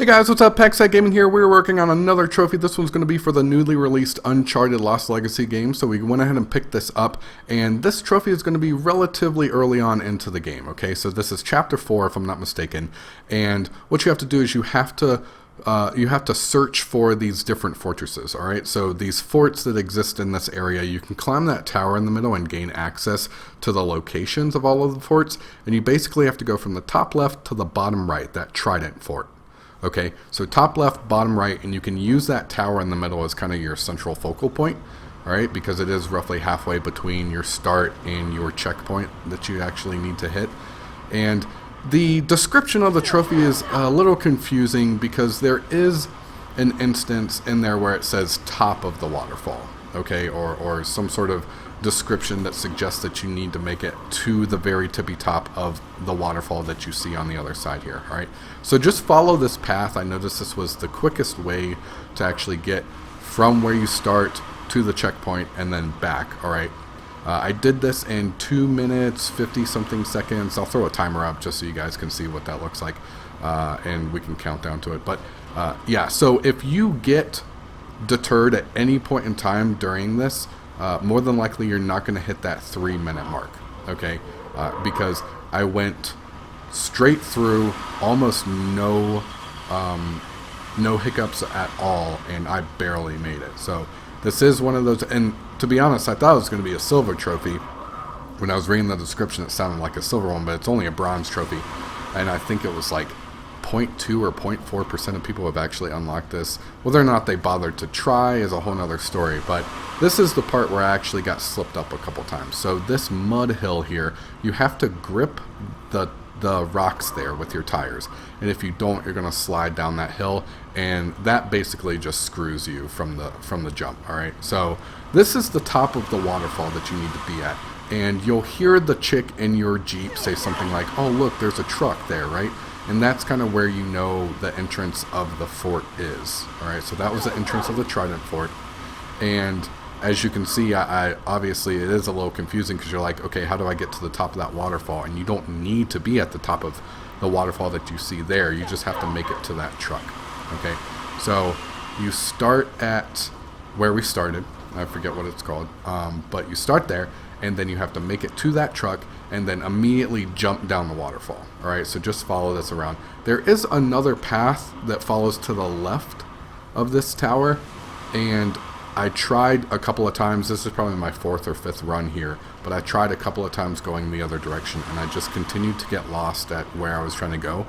Hey guys, what's up? PAXTAG Gaming here. We're working on another trophy. This one's going to be for the newly released Uncharted Lost Legacy game. So we went ahead and picked this up, and this trophy is going to be relatively early on into the game. Okay, so this is Chapter 4, if I'm not mistaken. And what you have to do is you have to search for these different fortresses. All right, so these forts that exist in this area, you can climb that tower in the middle and gain access to the locations of all of the forts. And you basically have to go from the top left to the bottom right, that Trident Fort. Okay, so top left, bottom right, and you can use that tower in the middle as kind of your central focal point, all right, because it is roughly halfway between your start and your checkpoint that you actually need to hit. And the description of the trophy is a little confusing because there is an instance in there where it says top of the waterfall, okay, or some sort of description that suggests that you need to make it to the very tippy top of the waterfall that you see on the other side here. All right, so just follow this path. I noticed this was the quickest way to actually get from where you start to the checkpoint and then back. All right, I did this in 2 minutes 50 something seconds. I'll throw a timer up just so you guys can see what that looks like, and we can count down to it. But yeah, so if you get deterred at any point in time during this, more than likely you're not going to hit that 3-minute mark, okay? Because I went straight through, almost no hiccups at all, and I barely made it. So this is one of those, and to be honest, I thought it was going to be a silver trophy. When I was reading the description, it sounded like a silver one, but it's only a bronze trophy, and I think it was like 0.2 or 0.4% of people have actually unlocked this. Whether or not they bothered to try is a whole nother story, but this is the part where I actually got slipped up a couple times. So this mud hill here, you have to grip the rocks there with your tires, and if you don't, you're going to slide down that hill, and that basically just screws you from the jump. All right, so this is the top of the waterfall that you need to be at, and you'll hear the chick in your Jeep say something like, "Oh look, there's a truck there," right? And that's kind of where you know the entrance of the fort is. All right, so that was the entrance of the Trident Fort. And as you can see, I obviously it is a little confusing because you're like, okay, how do I get to the top of that waterfall? And you don't need to be at the top of the waterfall that you see there. You just have to make it to that truck. Okay, so you start at where we started. I forget what it's called, but you start there, and then you have to make it to that truck and then immediately jump down the waterfall. All right, so just follow this around. There is another path that follows to the left of this tower, and I tried a couple of times. This is probably my 4th or 5th run here, but I tried a couple of times going the other direction, and I just continued to get lost at where I was trying to go.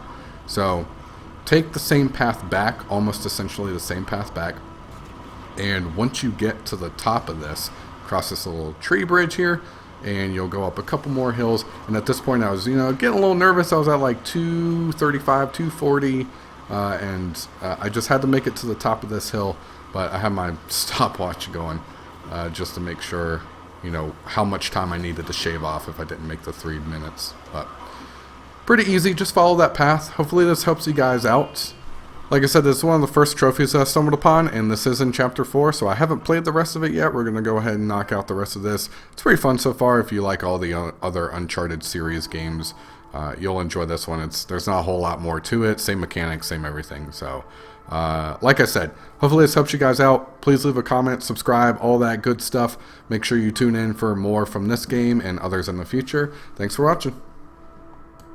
So take the same path back, almost essentially the same path back, and once you get to the top of this, cross this little tree bridge here, and you'll go up a couple more hills. And at this point I was, getting a little nervous. I was at like 235, 240, and I just had to make it to the top of this hill, but I had my stopwatch going just to make sure, how much time I needed to shave off if I didn't make the 3 minutes. But pretty easy, just follow that path. Hopefully this helps you guys out. Like I said, this is one of the first trophies I stumbled upon, and this is in Chapter 4, so I haven't played the rest of it yet. We're going to go ahead and knock out the rest of this. It's pretty fun so far. If you like all the other Uncharted series games, you'll enjoy this one. There's not a whole lot more to it. Same mechanics, same everything. So, like I said, hopefully this helps you guys out. Please leave a comment, subscribe, all that good stuff. Make sure you tune in for more from this game and others in the future. Thanks for watching.